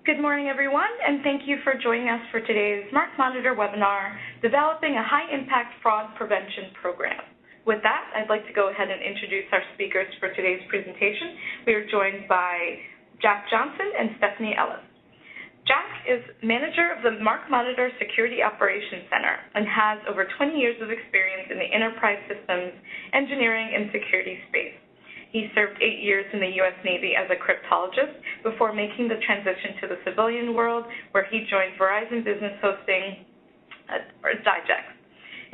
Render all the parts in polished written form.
Good morning, everyone, and thank you for joining us for today's MarkMonitor webinar, Developing a High-Impact Fraud Prevention Program. With that, I'd like to go ahead and introduce our speakers for today's presentation. We are joined by Jack Johnson and Stefanie Ellis. Jack is manager of the MarkMonitor Security Operations Center and has over 20 years of experience in the enterprise systems, engineering, and security space. He served 8 years in the U.S. Navy as a cryptologist before making the transition to the civilian world, where he joined Verizon Business Hosting, or Digex.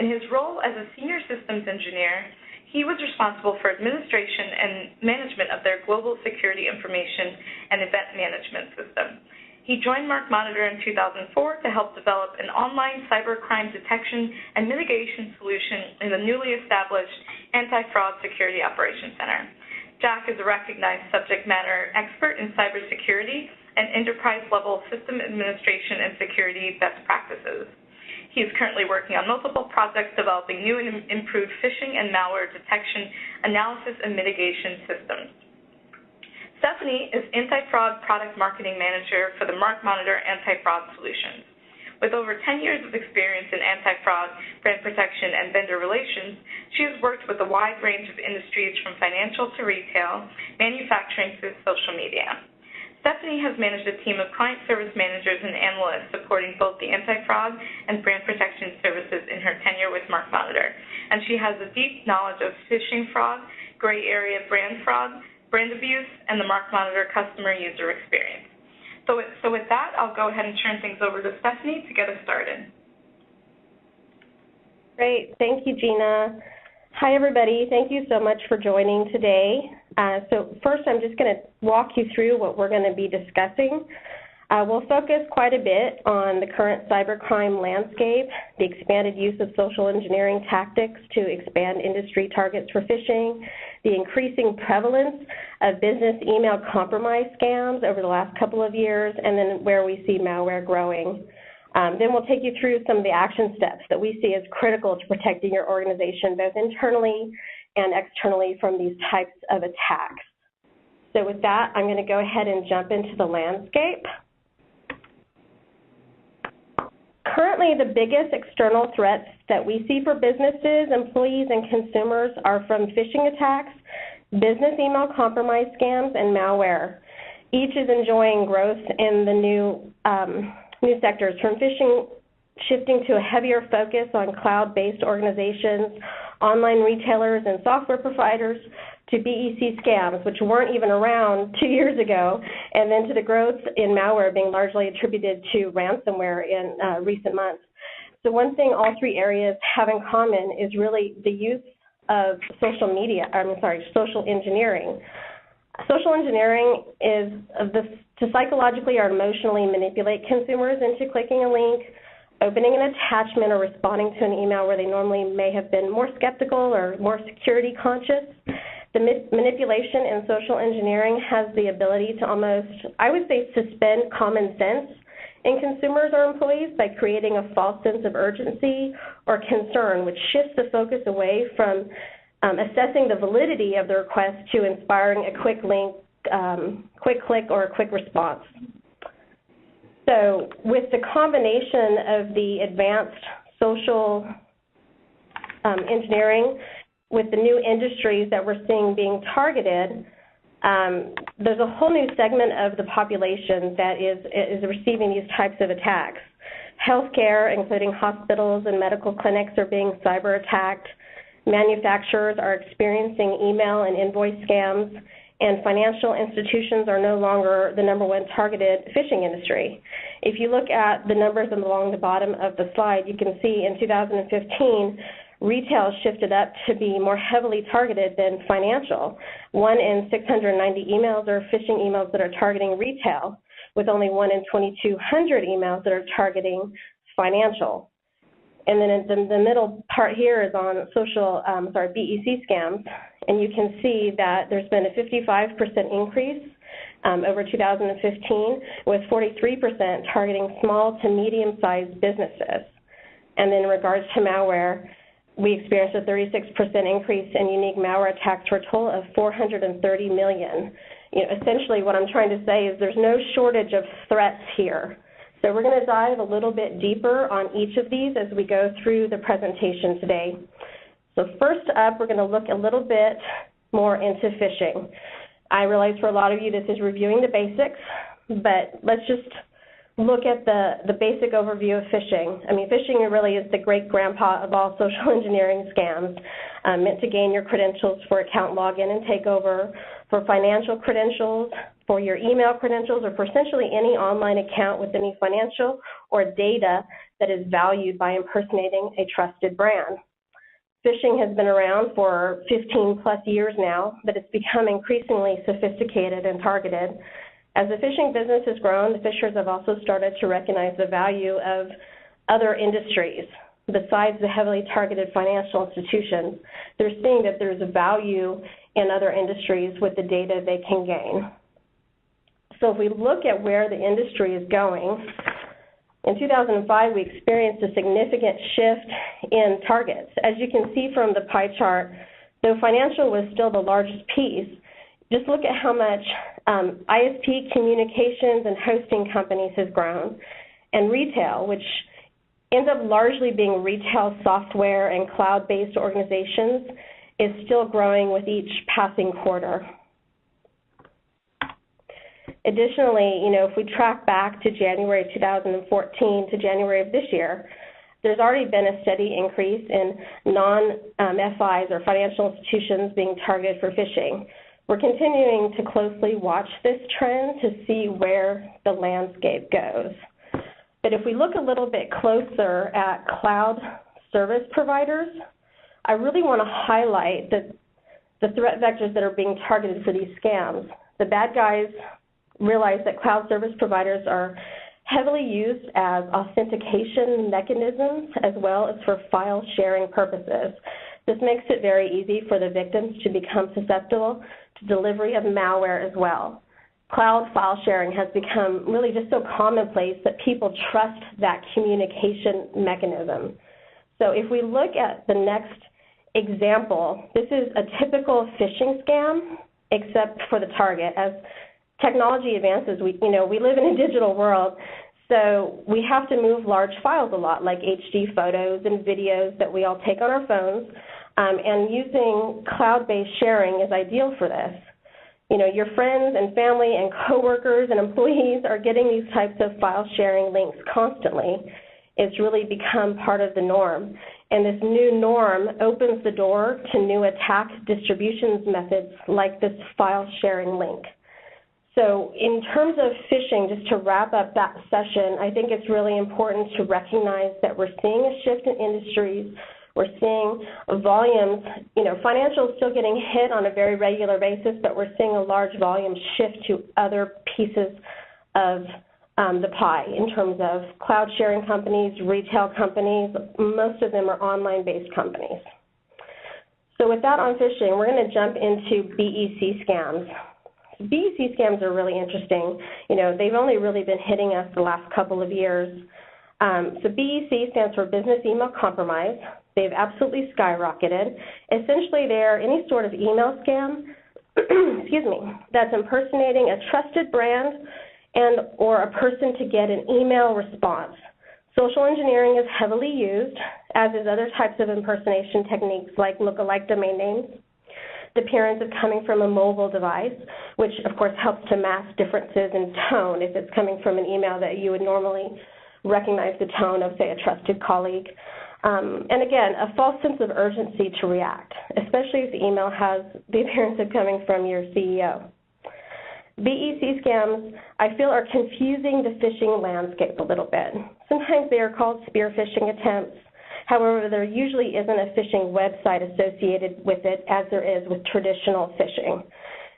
In his role as a senior systems engineer, he was responsible for administration and management of their global security information and event management system. He joined MarkMonitor in 2004 to help develop an online cybercrime detection and mitigation solution in the newly established Anti-Fraud Security Operations Center. Jack is a recognized subject matter expert in cybersecurity and enterprise-level system administration and security best practices. He is currently working on multiple projects developing new and improved phishing and malware detection, analysis, and mitigation systems. Stefanie is Anti-Fraud Product Marketing Manager for the MarkMonitor Anti-Fraud Solutions. With over 10 years of experience in anti-fraud, brand protection, and vendor relations, she has worked with a wide range of industries from financial to retail, manufacturing to social media. Stefanie has managed a team of client service managers and analysts supporting both the anti-fraud and brand protection services in her tenure with MarkMonitor, and she has a deep knowledge of phishing fraud, gray area brand fraud, brand abuse, and the MarkMonitor customer user experience. So with that, I'll go ahead and turn things over to Stefanie to get us started. Great. Thank you, Gina. Hi, everybody. Thank you so much for joining today. So first, I'm just going to walk you through what we're going to be discussing. We'll focus quite a bit on the current cybercrime landscape, the expanded use of social engineering tactics to expand industry targets for phishing, the increasing prevalence of business email compromise scams over the last couple of years, and then where we see malware growing. Then we'll take you through some of the action steps that we see as critical to protecting your organization, both internally and externally, from these types of attacks. So with that, I'm going to go ahead and jump into the landscape. Currently, the biggest external threats that we see for businesses, employees, and consumers are from phishing attacks, business email compromise scams, and malware. Each is enjoying growth in the new sectors, from phishing shifting to a heavier focus on cloud-based organizations, online retailers, and software providers, to BEC scams, which weren't even around 2 years ago, and then to the growth in malware being largely attributed to ransomware in recent months. So one thing all three areas have in common is really the use of social engineering. Social engineering is to psychologically or emotionally manipulate consumers into clicking a link, opening an attachment, or responding to an email where they normally may have been more skeptical or more security conscious. The manipulation in social engineering has the ability to almost, I would say, suspend common sense in consumers or employees by creating a false sense of urgency or concern, which shifts the focus away from assessing the validity of the request to inspiring a quick link, quick click, or a quick response. So with the combination of the advanced social engineering with the new industries that we're seeing being targeted, there's a whole new segment of the population that is receiving these types of attacks. Healthcare, including hospitals and medical clinics, are being cyber attacked. Manufacturers are experiencing email and invoice scams, and financial institutions are no longer the #1 targeted phishing industry. If you look at the numbers along the bottom of the slide, you can see in 2015, retail shifted up to be more heavily targeted than financial. 1 in 690 emails are phishing emails that are targeting retail, with only 1 in 2,200 emails that are targeting financial. And then the middle part here is on BEC scams, and you can see that there's been a 55% increase over 2015, with 43% targeting small to medium-sized businesses. And then in regards to malware, we experienced a 36% increase in unique malware attacks for a total of 430 million. essentially what I'm trying to say is there's no shortage of threats here. So we're going to dive a little bit deeper on each of these as we go through the presentation today. So first up, we're going to look a little bit more into phishing. I realize for a lot of you this is reviewing the basics, but let's just look at the basic overview of phishing. I mean, phishing really is the great-grandpa of all social engineering scams, meant to gain your credentials for account login and takeover, for financial credentials, for your email credentials, or for essentially any online account with any financial or data that is valued by impersonating a trusted brand. Phishing has been around for 15-plus years now, but it's become increasingly sophisticated and targeted. As the phishing business has grown, the phishers have also started to recognize the value of other industries. Besides the heavily targeted financial institutions, they're seeing that there's a value in other industries with the data they can gain. So if we look at where the industry is going, in 2005, we experienced a significant shift in targets. As you can see from the pie chart, though financial was still the largest piece, just look at how much ISP communications and hosting companies has grown, and retail, which ends up largely being retail software and cloud-based organizations, is still growing with each passing quarter. Additionally, if we track back to January 2014 to January of this year, there's already been a steady increase in non-FIs or financial institutions being targeted for phishing. We're continuing to closely watch this trend to see where the landscape goes. But if we look a little bit closer at cloud service providers, I really want to highlight the threat vectors that are being targeted for these scams. The bad guys realize that cloud service providers are heavily used as authentication mechanisms as well as for file sharing purposes. This makes it very easy for the victims to become susceptible to delivery of malware as well. Cloud file sharing has become really just so commonplace that people trust that communication mechanism. So if we look at the next example, this is a typical phishing scam, except for the target. As technology advances, we live in a digital world, so we have to move large files a lot, like HD photos and videos that we all take on our phones, and using cloud-based sharing is ideal for this. Your friends and family and coworkers and employees are getting these types of file sharing links constantly. It's really become part of the norm. And this new norm opens the door to new attack distributions methods like this file sharing link. So in terms of phishing, just to wrap up that session, I think it's really important to recognize that we're seeing a shift in industries. We're seeing volumes, financial is still getting hit on a very regular basis, but we're seeing a large volume shift to other pieces of the pie in terms of cloud sharing companies, retail companies. Most of them are online-based companies. So with that on phishing, we're going to jump into BEC scams. BEC scams are really interesting. They've only really been hitting us the last couple of years. So BEC stands for Business Email Compromise. They've absolutely skyrocketed. Essentially, they're any sort of email scam, that's impersonating a trusted brand and or a person to get an email response. Social engineering is heavily used, as is other types of impersonation techniques like lookalike domain names. The appearance of coming from a mobile device, which of course helps to mask differences in tone if it's coming from an email that you would normally recognize the tone of, say, a trusted colleague. And again, a false sense of urgency to react, especially if the email has the appearance of coming from your CEO. BEC scams, I feel, are confusing the phishing landscape a little bit. Sometimes they are called spear phishing attempts. However, there usually isn't a phishing website associated with it as there is with traditional phishing.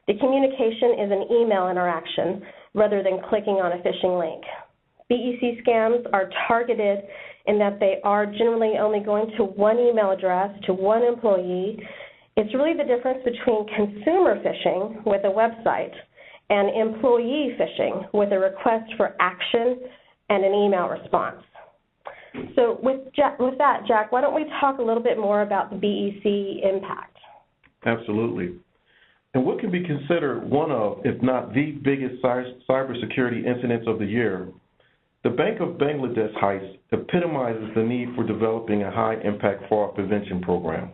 The communication is an email interaction rather than clicking on a phishing link. BEC scams are targeted in that they are generally only going to one email address, to one employee. It's really the difference between consumer phishing with a website and employee phishing with a request for action and an email response. So with that, Jack, why don't we talk a little bit more about the BEC impact? Absolutely. And what can be considered one of, if not the biggest cybersecurity incidents of the year, the Bank of Bangladesh heist epitomizes the need for developing a high-impact fraud prevention program.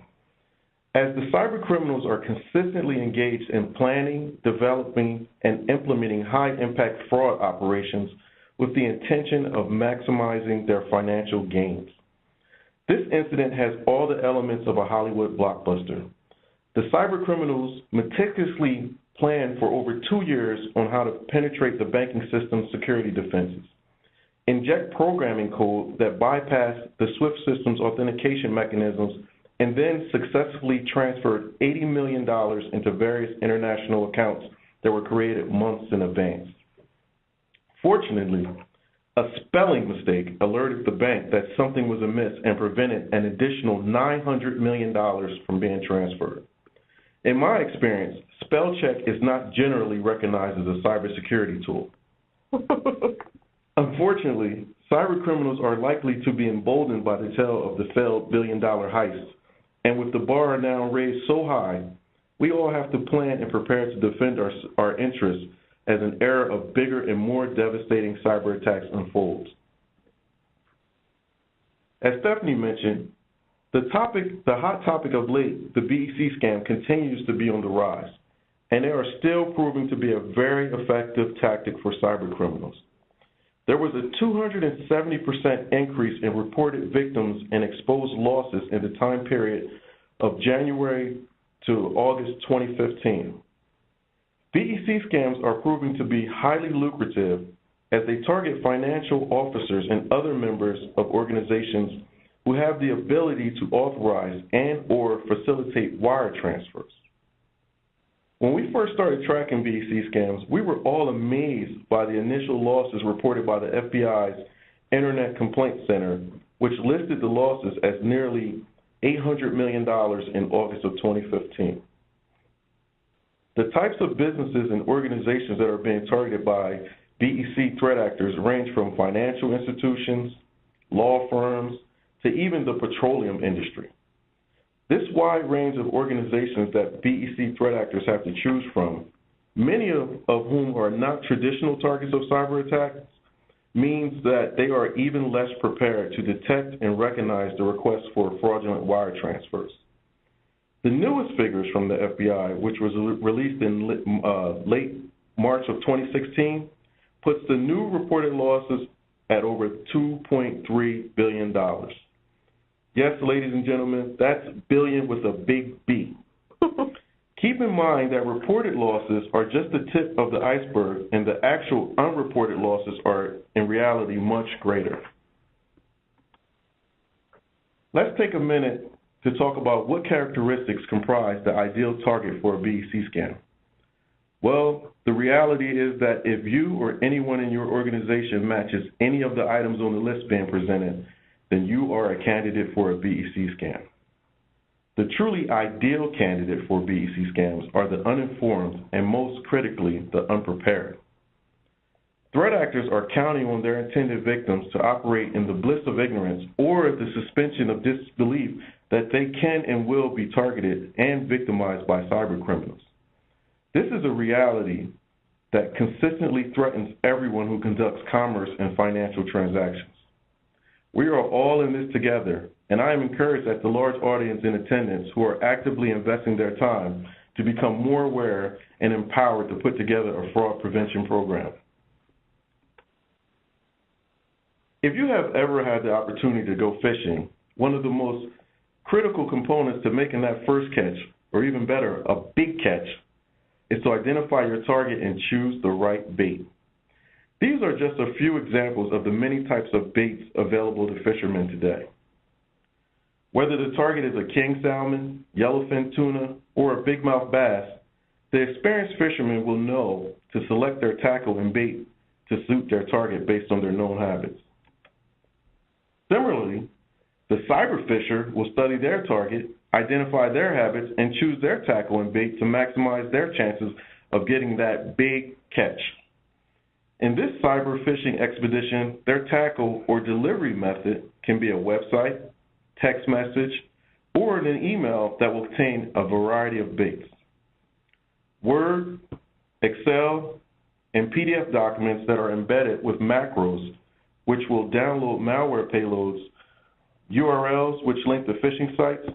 As the cybercriminals are consistently engaged in planning, developing, and implementing high-impact fraud operations with the intention of maximizing their financial gains. This incident has all the elements of a Hollywood blockbuster. The cybercriminals meticulously planned for over 2 years on how to penetrate the banking system's security defenses, inject programming code that bypassed the SWIFT system's authentication mechanisms, and then successfully transferred $80 million into various international accounts that were created months in advance. Fortunately, a spelling mistake alerted the bank that something was amiss and prevented an additional $900 million from being transferred. In my experience, spell check is not generally recognized as a cybersecurity tool. Unfortunately, cybercriminals are likely to be emboldened by the tale of the failed billion-dollar heist. And with the bar now raised so high, we all have to plan and prepare to defend our interests as an era of bigger and more devastating cyber attacks unfolds. As Stefanie mentioned, the hot topic of late, the BEC scam, continues to be on the rise, and they are still proving to be a very effective tactic for cybercriminals. There was a 270% increase in reported victims and exposed losses in the time period of January to August 2015. BEC scams are proving to be highly lucrative as they target financial officers and other members of organizations who have the ability to authorize and/or facilitate wire transfers. When we first started tracking BEC scams, we were all amazed by the initial losses reported by the FBI's Internet Complaint Center, which listed the losses as nearly $800 million in August of 2015. The types of businesses and organizations that are being targeted by BEC threat actors range from financial institutions, law firms, to even the petroleum industry. This wide range of organizations that BEC threat actors have to choose from, many of whom are not traditional targets of cyber attacks, means that they are even less prepared to detect and recognize the requests for fraudulent wire transfers. The newest figures from the FBI, which was released in late March of 2016, puts the new reported losses at over $2.3 billion. Yes, ladies and gentlemen, that's billion with a big B. Keep in mind that reported losses are just the tip of the iceberg, and the actual unreported losses are, in reality, much greater. Let's take a minute to talk about what characteristics comprise the ideal target for a BEC scam. Well, the reality is that if you or anyone in your organization matches any of the items on the list being presented, then you are a candidate for a BEC scam. The truly ideal candidate for BEC scams are the uninformed and, most critically, the unprepared. Threat actors are counting on their intended victims to operate in the bliss of ignorance or the suspension of disbelief that they can and will be targeted and victimized by cybercriminals. This is a reality that consistently threatens everyone who conducts commerce and financial transactions. We are all in this together, and I am encouraged that the large audience in attendance who are actively investing their time to become more aware and empowered to put together a fraud prevention program. If you have ever had the opportunity to go fishing, one of the most critical components to making that first catch, or even better, a big catch, is to identify your target and choose the right bait. These are just a few examples of the many types of baits available to fishermen today. Whether the target is a king salmon, yellowfin tuna, or a bigmouth bass, the experienced fisherman will know to select their tackle and bait to suit their target based on their known habits. Similarly, the cyber fisher will study their target, identify their habits, and choose their tackle and bait to maximize their chances of getting that big catch. In this cyber fishing expedition, their tackle or delivery method can be a website, text message, or an email that will contain a variety of baits. Word, Excel, and PDF documents that are embedded with macros, which will download malware payloads, URLs which link to phishing sites,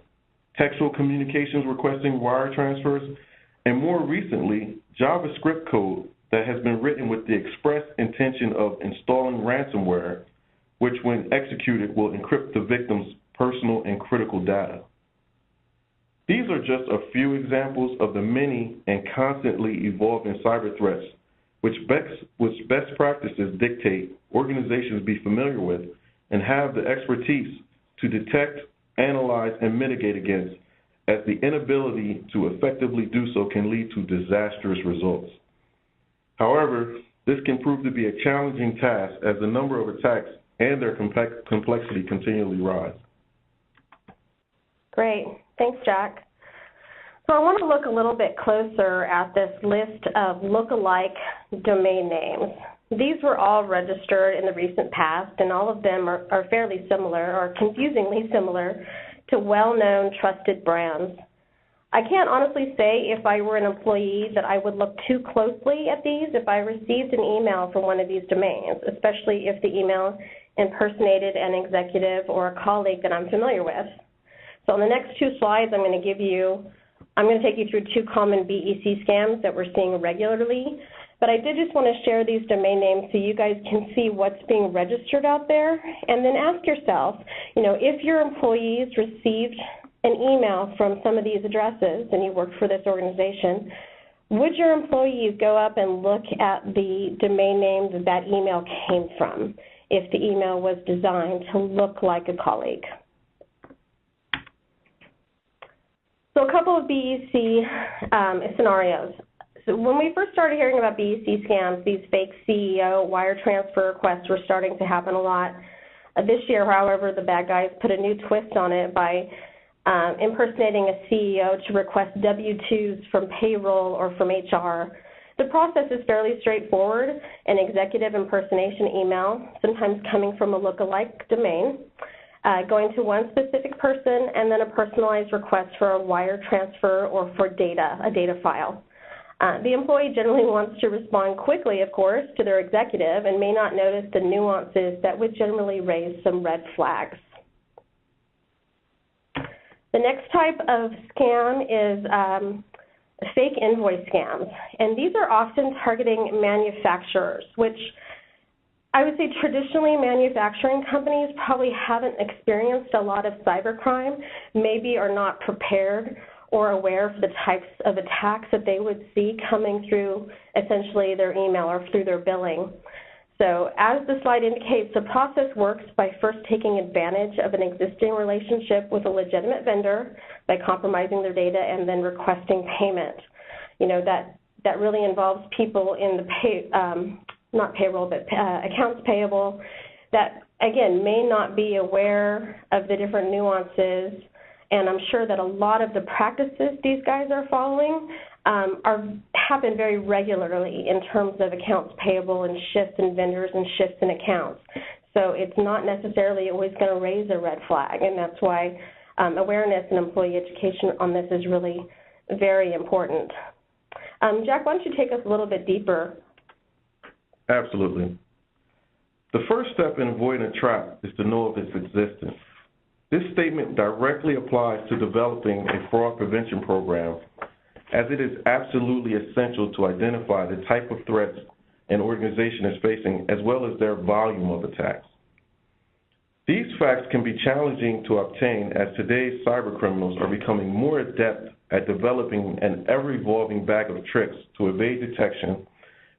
textual communications requesting wire transfers, and more recently, JavaScript code that has been written with the express intention of installing ransomware, which when executed will encrypt the victim's personal and critical data. These are just a few examples of the many and constantly evolving cyber threats which best practices dictate organizations be familiar with and have the expertise to detect, analyze, and mitigate against, as the inability to effectively do so can lead to disastrous results. However, this can prove to be a challenging task as the number of attacks and their complexity continually rise. Great. Thanks, Jack. So I want to look a little bit closer at this list of look-alike domain names. These were all registered in the recent past, and all of them are fairly similar or confusingly similar to well-known trusted brands. I can't honestly say if I were an employee that I would look too closely at these if I received an email from one of these domains, especially if the email impersonated an executive or a colleague that I'm familiar with. So on the next two slides, I'm going to take you through two common BEC scams that we're seeing regularly. But I did just want to share these domain names so you guys can see what's being registered out there, and then ask yourself, if your employees received an email from some of these addresses and you worked for this organization, would your employees go up and look at the domain name that email came from if the email was designed to look like a colleague? So a couple of BEC scenarios. So when we first started hearing about BEC scams, these fake CEO wire transfer requests were starting to happen a lot. This year, however, the bad guys put a new twist on it by impersonating a CEO to request W-2s from payroll or from HR. The process is fairly straightforward: an executive impersonation email, sometimes coming from a look-alike domain, going to one specific person, and then a personalized request for a wire transfer or for data, a data file. The employee generally wants to respond quickly, of course, to their executive and may not notice the nuances that would generally raise some red flags. The next type of scam is fake invoice scams, and these are often targeting manufacturers, which I would say traditionally manufacturing companies probably haven't experienced a lot of cybercrime, maybe are not prepared or aware of the types of attacks that they would see coming through essentially their email or through their billing. So as the slide indicates, the process works by first taking advantage of an existing relationship with a legitimate vendor by compromising their data and then requesting payment. That really involves people in the not payroll, but accounts payable that, again, may not be aware of the different nuances. And I'm sure that a lot of the practices these guys are following happen very regularly in terms of accounts payable and shifts in vendors and shifts in accounts. So it's not necessarily always going to raise a red flag, and that's why awareness and employee education on this is really very important. Jack, why don't you take us a little bit deeper? Absolutely. The first step in avoiding a trap is to know of its existence. This statement directly applies to developing a fraud prevention program, as it is absolutely essential to identify the type of threats an organization is facing, as well as their volume of attacks. These facts can be challenging to obtain, as today's cybercriminals are becoming more adept at developing an ever-evolving bag of tricks to evade detection,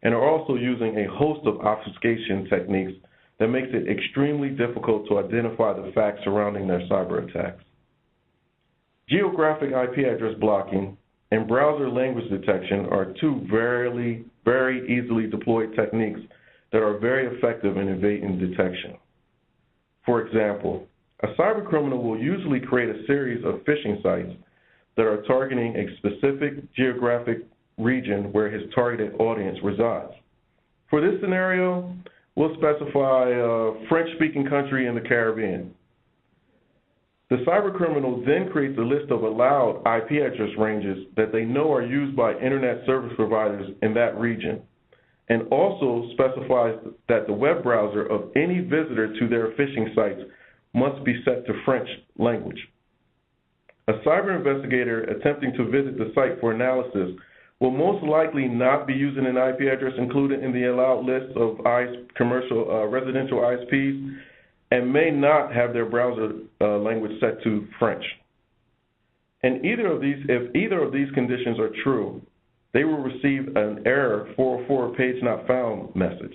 and are also using a host of obfuscation techniques that makes it extremely difficult to identify the facts surrounding their cyber attacks. Geographic IP address blocking and browser language detection are two very easily deployed techniques that are very effective in evading detection. For example, a cybercriminal will usually create a series of phishing sites that are targeting a specific geographic region where his targeted audience resides. For this scenario, we'll specify a French-speaking country in the Caribbean. The cybercriminal then creates a list of allowed IP address ranges that they know are used by internet service providers in that region, and also specifies that the web browser of any visitor to their phishing sites must be set to French language. A cyber investigator attempting to visit the site for analysis will most likely not be using an IP address included in the allowed list of commercial residential ISPs, and may not have their browser language set to French. And if either of these conditions are true, they will receive an error 404 page not found message.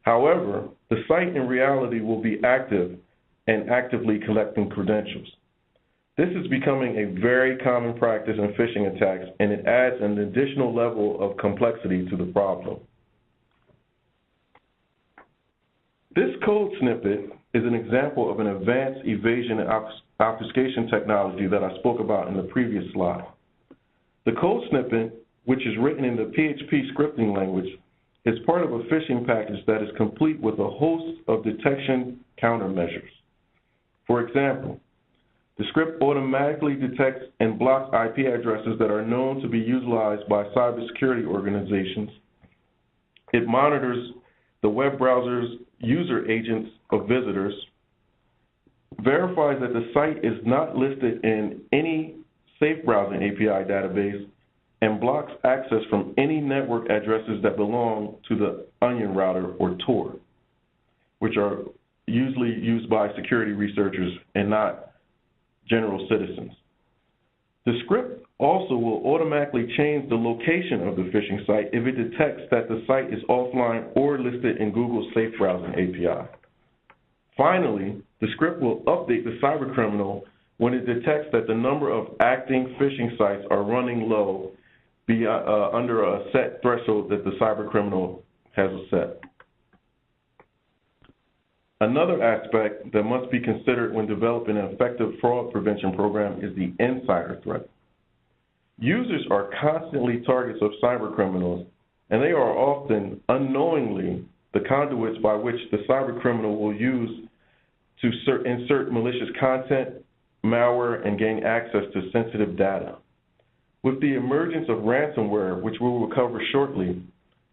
However, the site in reality will be active and actively collecting credentials. This is becoming a very common practice in phishing attacks, and it adds an additional level of complexity to the problem. This code snippet is an example of an advanced evasion and obfuscation technology that I spoke about in the previous slide. The code snippet, which is written in the PHP scripting language, is part of a phishing package that is complete with a host of detection countermeasures. For example, the script automatically detects and blocks IP addresses that are known to be utilized by cybersecurity organizations. It monitors the web browser's user agents of visitors, verifies that the site is not listed in any safe browsing API database, and blocks access from any network addresses that belong to the onion router or Tor, which are usually used by security researchers and not general citizens. The script also will automatically change the location of the phishing site if it detects that the site is offline or listed in Google's Safe Browsing API. Finally, the script will update the cybercriminal when it detects that the number of acting phishing sites are running low under a set threshold that the cybercriminal has set. Another aspect that must be considered when developing an effective fraud prevention program is the insider threat. Users are constantly targets of cybercriminals, and they are often unknowingly the conduits by which the cybercriminal will use to insert malicious content, malware, and gain access to sensitive data. With the emergence of ransomware, which we will cover shortly,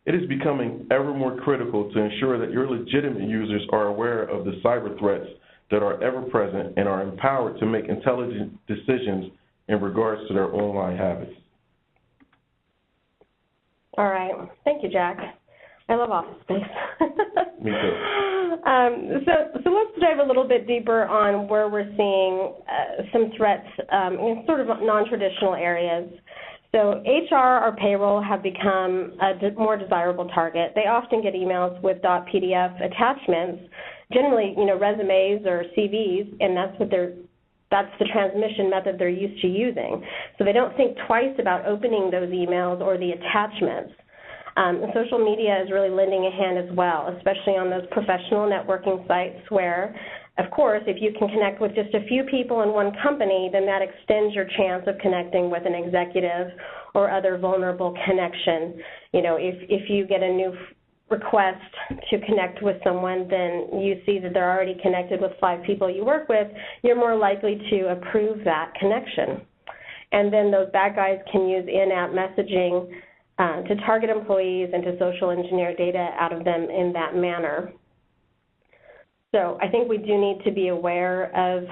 it is becoming ever more critical to ensure that your legitimate users are aware of the cyber threats that are ever present and are empowered to make intelligent decisions in regards to their online habits. All right. Thank you, Jack. I love Office Space. Me too. So let's dive a little bit deeper on where we're seeing some threats in sort of non-traditional areas. So HR or payroll have become a more desirable target. They often get emails with .pdf attachments, generally, resumes or CVs, and that's the transmission method they're used to using. So they don't think twice about opening those emails or the attachments. Social media is really lending a hand as well, especially on those professional networking sites where, of course, if you can connect with just a few people in one company, then that extends your chance of connecting with an executive or other vulnerable connection. If you get a new request to connect with someone, then you see that they're already connected with 5 people you work with, you're more likely to approve that connection. And then those bad guys can use in-app messaging to target employees and to social engineer data out of them in that manner. So I think we do need to be aware of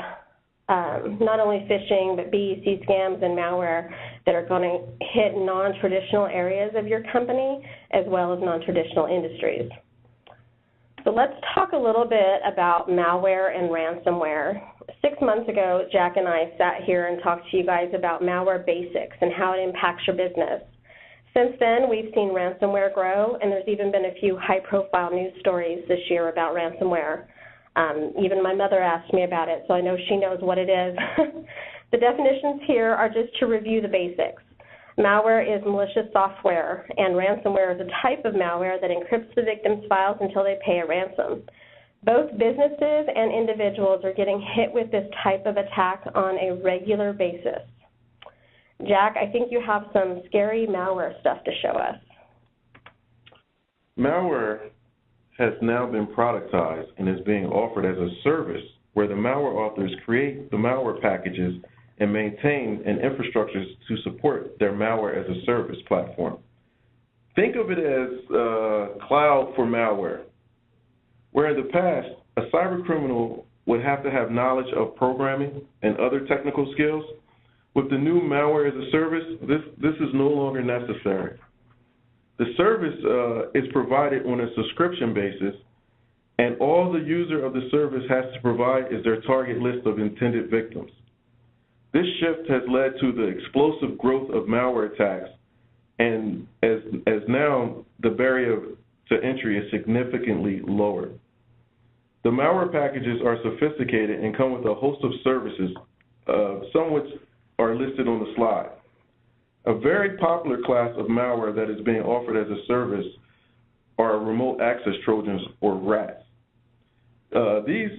not only phishing, but BEC scams and malware that are going to hit non-traditional areas of your company as well as non-traditional industries. So let's talk a little bit about malware and ransomware. 6 months ago, Jack and I sat here and talked to you guys about malware basics and how it impacts your business. Since then, we've seen ransomware grow, and there's even been a few high-profile news stories this year about ransomware. Even my mother asked me about it, so I know she knows what it is. The definitions here are just to review the basics. Malware is malicious software, and ransomware is a type of malware that encrypts the victim's files until they pay a ransom. Both businesses and individuals are getting hit with this type of attack on a regular basis. Jack, I think you have some scary malware stuff to show us. Malware has now been productized and is being offered as a service where the malware authors create the malware packages and maintain an infrastructure to support their malware as a service platform. Think of it as cloud for malware, where in the past, a cyber criminal would have to have knowledge of programming and other technical skills. With the new malware as a service, this is no longer necessary. The service is provided on a subscription basis, and all the user of the service has to provide is their target list of intended victims. This shift has led to the explosive growth of malware attacks, and as now the barrier to entry is significantly lowered. The malware packages are sophisticated and come with a host of services, some which are listed on the slide. A very popular class of malware that is being offered as a service are remote access Trojans, or RATs. These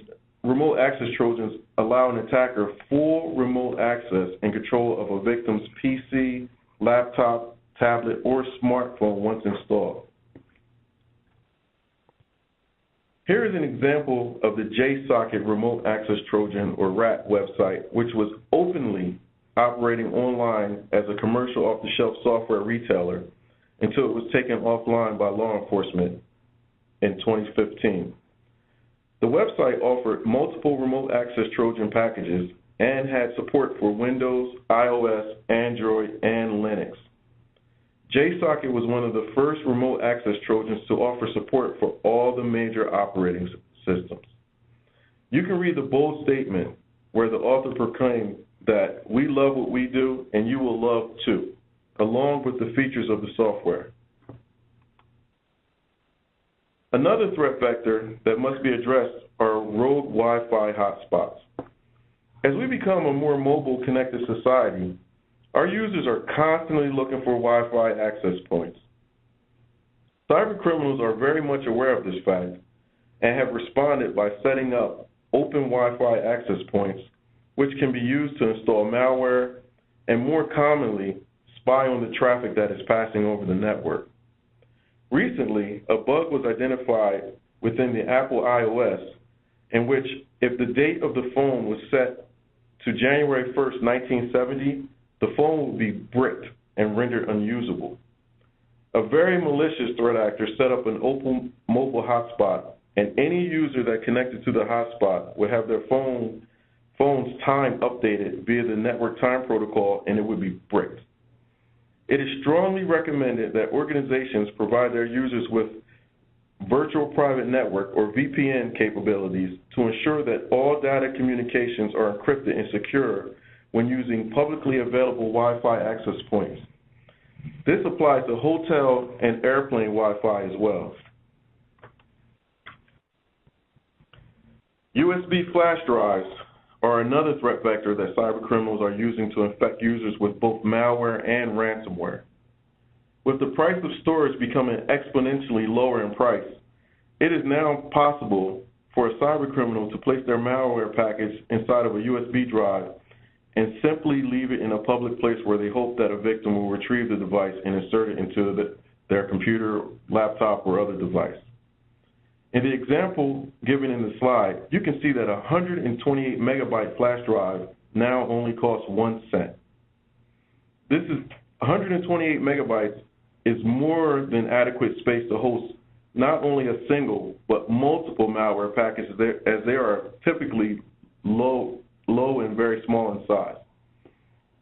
remote access Trojans allow an attacker full remote access and control of a victim's PC, laptop, tablet, or smartphone once installed. Here is an example of the JSocket Remote Access Trojan, or RAT, website, which was openly operating online as a commercial off-the-shelf software retailer until it was taken offline by law enforcement in 2015. The website offered multiple remote access Trojan packages and had support for Windows, iOS, Android, and Linux. JSocket was one of the first remote access Trojans to offer support for all the major operating systems. You can read the bold statement where the author proclaimed that we love what we do and you will love too, along with the features of the software. Another threat vector that must be addressed are rogue Wi-Fi hotspots. As we become a more mobile, connected society, our users are constantly looking for Wi-Fi access points. Cyber criminals are very much aware of this fact and have responded by setting up open Wi-Fi access points, which can be used to install malware and, more commonly, spy on the traffic that is passing over the network. Recently, a bug was identified within the Apple iOS in which, if the date of the phone was set to January 1st, 1970, the phone would be bricked and rendered unusable. A very malicious threat actor set up an open mobile hotspot, and any user that connected to the hotspot would have their phone's time updated via the network time protocol, and it would be bricked. It is strongly recommended that organizations provide their users with virtual private network, or VPN, capabilities to ensure that all data communications are encrypted and secure when using publicly available Wi-Fi access points. This applies to hotel and airplane Wi-Fi as well. USB flash drives are another threat vector that cybercriminals are using to infect users with both malware and ransomware. With the price of storage becoming exponentially lower in price, it is now possible for a cybercriminal to place their malware package inside of a USB drive and simply leave it in a public place where they hope that a victim will retrieve the device and insert it into their computer, laptop, or other device. In the example given in the slide, you can see that a 128 megabyte flash drive now only costs 1 cent. 128 megabytes is more than adequate space to host not only a single but multiple malware packages, as they are typically low and very small in size.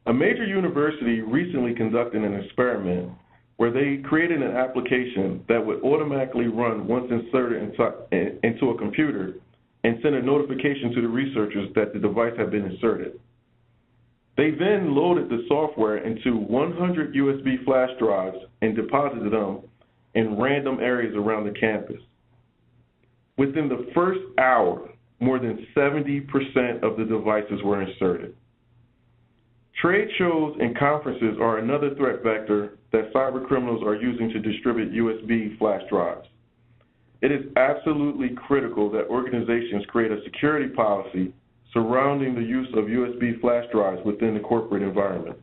A major university recently conducted an experiment where they created an application that would automatically run once inserted into a computer and send a notification to the researchers that the device had been inserted. They then loaded the software into 100 USB flash drives and deposited them in random areas around the campus. Within the first hour, more than 70% of the devices were inserted. Trade shows and conferences are another threat vector that cybercriminals are using to distribute USB flash drives. It is absolutely critical that organizations create a security policy surrounding the use of USB flash drives within the corporate environment.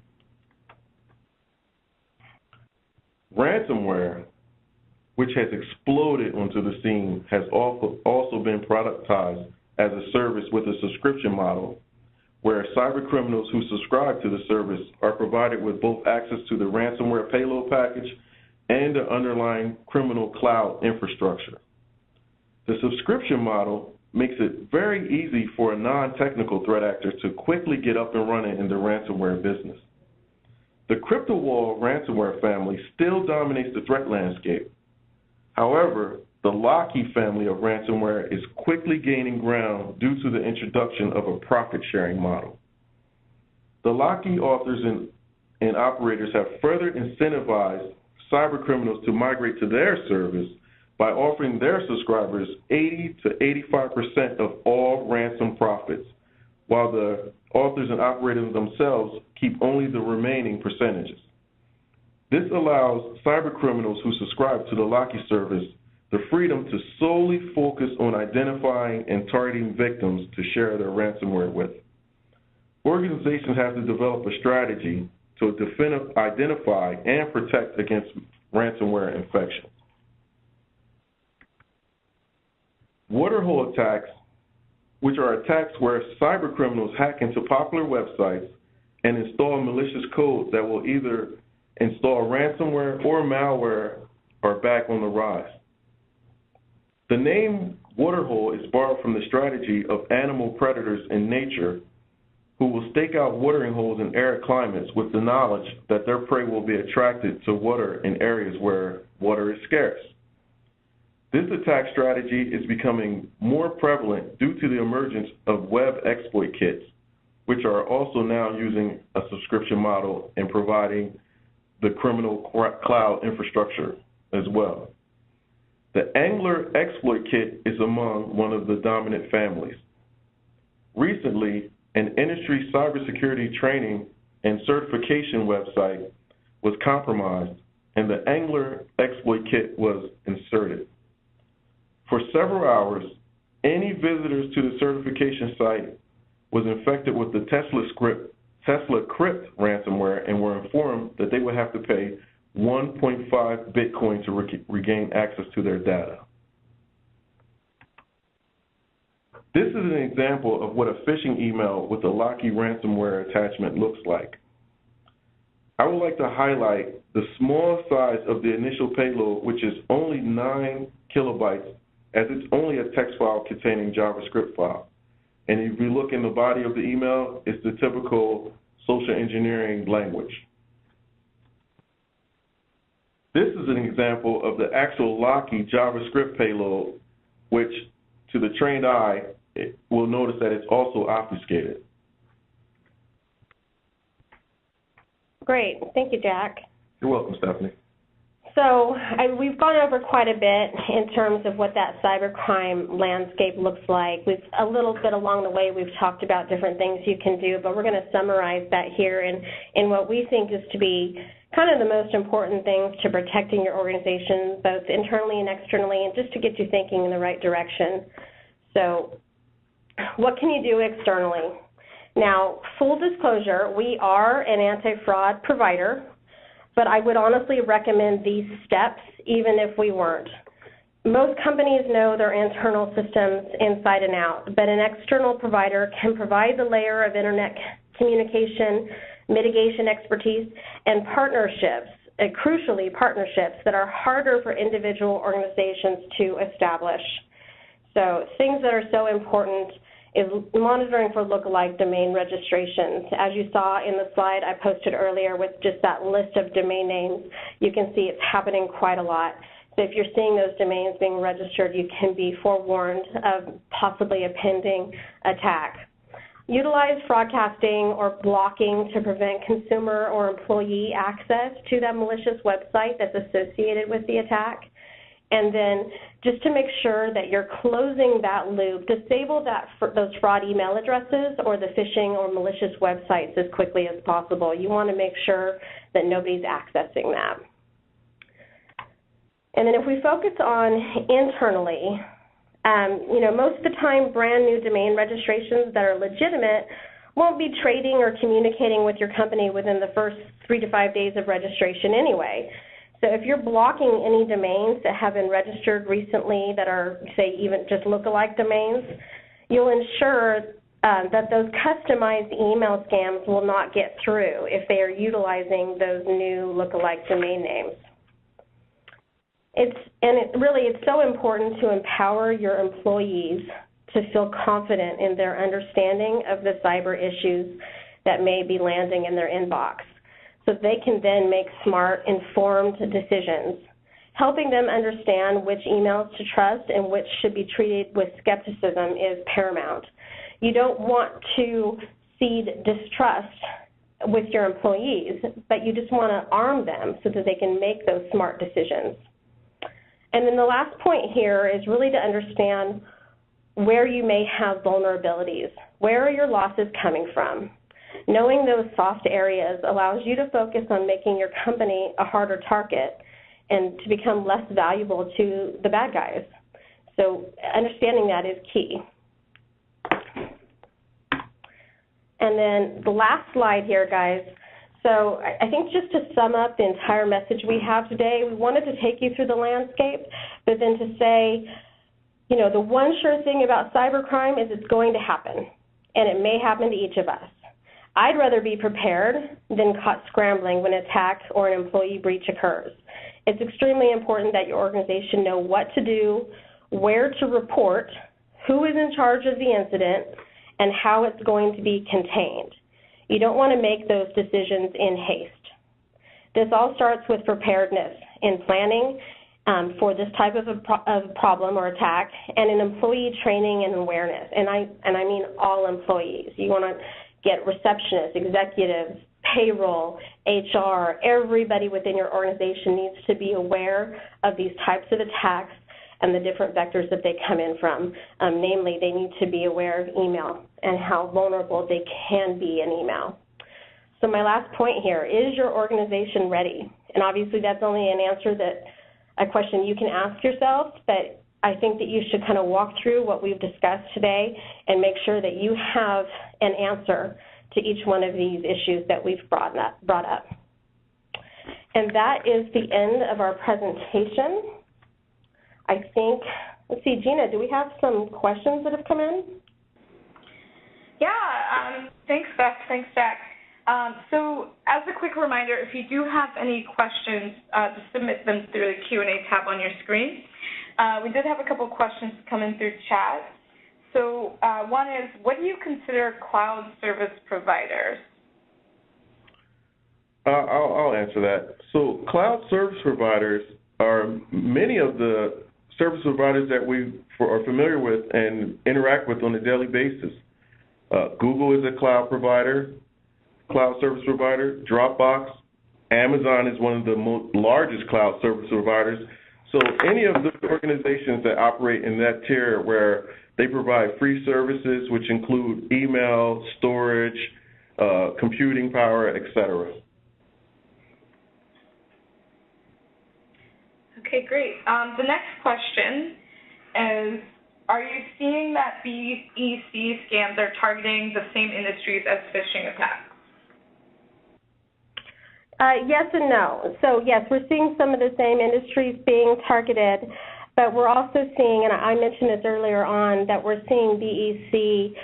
Ransomware, which has exploded onto the scene, has also been productized as a service with a subscription model, where cybercriminals who subscribe to the service are provided with both access to the ransomware payload package and the underlying criminal cloud infrastructure. The subscription model makes it very easy for a non-technical threat actor to quickly get up and running in the ransomware business. The CryptoWall ransomware family still dominates the threat landscape. However, the Locky family of ransomware is quickly gaining ground due to the introduction of a profit-sharing model. The Locky authors and operators have further incentivized cybercriminals to migrate to their service by offering their subscribers 80 to 85% of all ransom profits, while the authors and operators themselves keep only the remaining percentages. This allows cybercriminals who subscribe to the Locky service the freedom to solely focus on identifying and targeting victims to share their ransomware with. Organizations have to develop a strategy to identify and protect against ransomware infections. Waterhole attacks, which are attacks where cybercriminals hack into popular websites and install malicious code that will either install ransomware or malware, are back on the rise. The name Waterhole is borrowed from the strategy of animal predators in nature who will stake out watering holes in arid climates with the knowledge that their prey will be attracted to water in areas where water is scarce. This attack strategy is becoming more prevalent due to the emergence of web exploit kits, which are also now using a subscription model and providing the criminal cloud infrastructure as well. The Angler exploit kit is among one of the dominant families. Recently, an industry cybersecurity training and certification website was compromised, and the Angler exploit kit was inserted. For several hours, any visitors to the certification site was infected with the Tesla Crypt ransomware and were informed that they would have to pay 1.5 Bitcoin to regain access to their data. This is an example of what a phishing email with a Locky ransomware attachment looks like. I would like to highlight the small size of the initial payload, which is only 9 kilobytes, as it's only a text file containing JavaScript file. And if you look in the body of the email, it's the typical social engineering language. This is an example of the actual Locky JavaScript payload, which to the trained eye, it will notice that it's also obfuscated. Great. Thank you, Jack. You're welcome, Stephanie. So we've gone over quite a bit in terms of what that cybercrime landscape looks like. A little bit along the way we've talked about different things you can do, but we're going to summarize that here in what we think is to be kind of the most important things to protecting your organization, both internally and externally, and just to get you thinking in the right direction. So what can you do externally? Now, full disclosure, we are an anti-fraud provider, but I would honestly recommend these steps even if we weren't. Most companies know their internal systems inside and out, but an external provider can provide the layer of internet communication, mitigation expertise, and partnerships, crucially partnerships that are harder for individual organizations to establish. So things that are so important is monitoring for lookalike domain registrations. As you saw in the slide I posted earlier with just that list of domain names, you can see it's happening quite a lot. So if you're seeing those domains being registered, you can be forewarned of possibly a pending attack. Utilize broadcasting or blocking to prevent consumer or employee access to that malicious website that's associated with the attack. And then just to make sure that you're closing that loop, disable those fraud email addresses or the phishing or malicious websites as quickly as possible. You want to make sure that nobody's accessing that. And then if we focus on internally, most of the time brand new domain registrations that are legitimate won't be trading or communicating with your company within the first 3 to 5 days of registration anyway. So if you're blocking any domains that have been registered recently that are, say, even just lookalike domains, you'll ensure that those customized email scams will not get through if they are utilizing those new lookalike domain names. It's so important to empower your employees to feel confident in their understanding of the cyber issues that may be landing in their inbox, so they can then make smart, informed decisions. Helping them understand which emails to trust and which should be treated with skepticism is paramount. You don't want to seed distrust with your employees, but you just want to arm them so that they can make those smart decisions. And then the last point here is really to understand where you may have vulnerabilities. Where are your losses coming from? Knowing those soft areas allows you to focus on making your company a harder target and to become less valuable to the bad guys. So understanding that is key. And then the last slide here, guys. So I think just to sum up the entire message we have today, we wanted to take you through the landscape, but then to say, you know, the one sure thing about cybercrime is it's going to happen, and it may happen to each of us. I'd rather be prepared than caught scrambling when an attack or an employee breach occurs. It's extremely important that your organization know what to do, where to report, who is in charge of the incident, and how it's going to be contained. You don't want to make those decisions in haste. This all starts with preparedness in planning for this type of a problem or attack, and in employee training and awareness. And I mean all employees. You want to get receptionists, executives, payroll, HR, everybody within your organization needs to be aware of these types of attacks and the different vectors that they come in from. Namely, they need to be aware of email and how vulnerable they can be in email. So my last point here, is your organization ready? And obviously that's only an answer that a question you can ask yourself, but I think that you should kind of walk through what we've discussed today and make sure that you have an answer to each one of these issues that we've brought up. And that is the end of our presentation. I think, let's see, Gina, do we have some questions that have come in? Yeah, thanks, Beth. Thanks, Jack. So as a quick reminder, if you do have any questions, just submit them through the Q&A tab on your screen. We did have a couple questions coming through chat. So one is, what do you consider cloud service providers? I'll answer that. So cloud service providers are many of the service providers that we are familiar with and interact with on a daily basis. Google is a cloud service provider. Dropbox, Amazon is one of the largest cloud service providers. So any of the organizations that operate in that tier where they provide free services, which include email, storage, computing power, etc. Okay, great. The next question is, are you seeing that BEC scams are targeting the same industries as phishing attacks? Yes and no. So yes, we're seeing some of the same industries being targeted, but we're also seeing, and I mentioned this earlier on, that we're seeing BEC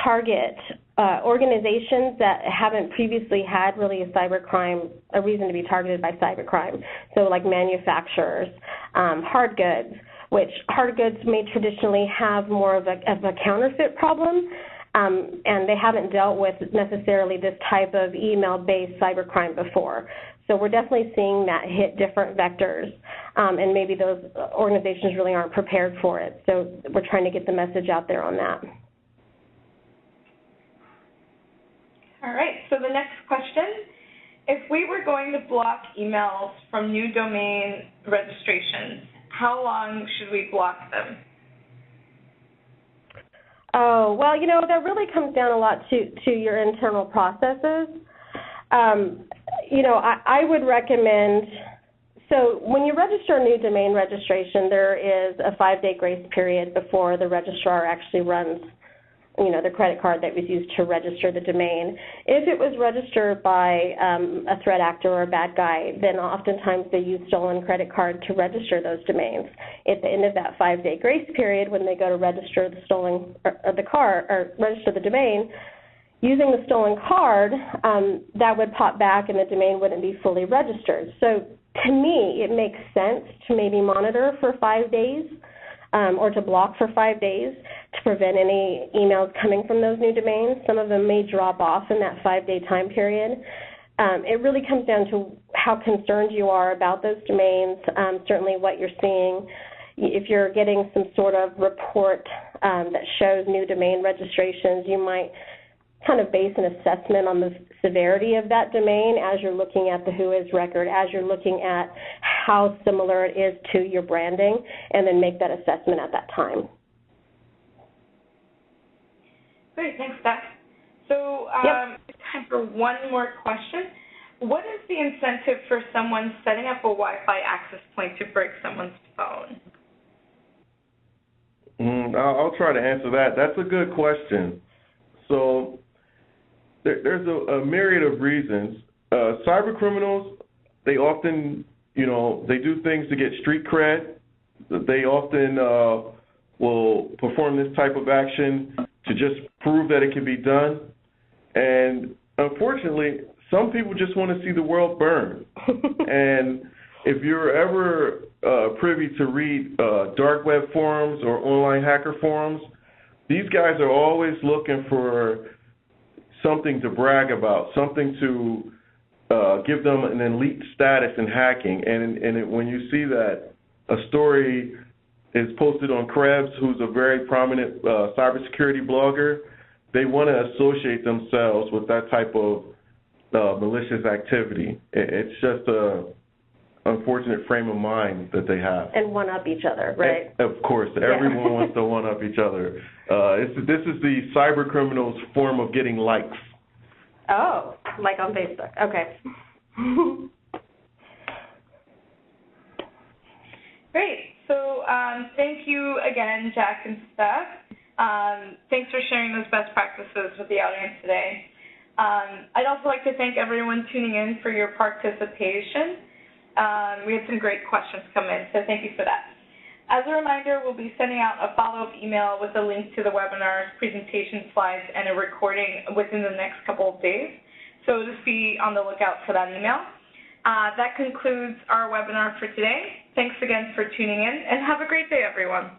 target organizations that haven't previously had really a reason to be targeted by cybercrime. So like manufacturers, hard goods, which hard goods may traditionally have more of a counterfeit problem, and they haven't dealt with necessarily this type of email-based cybercrime before. So we're definitely seeing that hit different vectors, and maybe those organizations really aren't prepared for it. So we're trying to get the message out there on that. All right, so the next question, if we were going to block emails from new domain registrations, how long should we block them? Oh, well, you know, that really comes down a lot to your internal processes. You know, I would recommend, so when you register a new domain registration, there is a 5-day grace period before the registrar actually runs the credit card that was used to register the domain. If it was registered by a threat actor or a bad guy, then oftentimes they use stolen credit card to register those domains. At the end of that 5-day grace period, when they go to register the stolen the card or register the domain, using the stolen card, that would pop back and the domain wouldn't be fully registered. So to me, it makes sense to maybe monitor for 5 days or to block for 5 days to prevent any emails coming from those new domains. Some of them may drop off in that 5-day time period. It really comes down to how concerned you are about those domains, certainly what you're seeing. If you're getting some sort of report that shows new domain registrations, you might kind of base an assessment on the severity of that domain as you're looking at the WHOIS record, as you're looking at how similar it is to your branding, and then make that assessment at that time. Great, thanks, Steph. So time for one more question. What is the incentive for someone setting up a Wi-Fi access point to break someone's phone? I'll try to answer that. That's a good question. So there's a myriad of reasons. Cyber criminals, they often, they do things to get street cred. They often will perform this type of action to just prove that it can be done. And unfortunately, some people just want to see the world burn. And if you're ever privy to read dark web forums or online hacker forums, these guys are always looking for something to brag about, something to give them an elite status in hacking. And when you see that a story is posted on Krebs, who's a very prominent cybersecurity blogger, they want to associate themselves with that type of malicious activity. It's just a unfortunate frame of mind that they have. And one-up each other, right? And of course, everyone wants to one-up each other. This is the cyber criminals' form of getting likes. Oh, like on Facebook. Okay. Great. So thank you again, Jack and Steph. Thanks for sharing those best practices with the audience today. I'd also like to thank everyone tuning in for your participation. We had some great questions come in, so thank you for that. As a reminder, we'll be sending out a follow-up email with a link to the webinar's presentation slides and a recording within the next couple of days, so just be on the lookout for that email. That concludes our webinar for today. Thanks again for tuning in, and have a great day, everyone.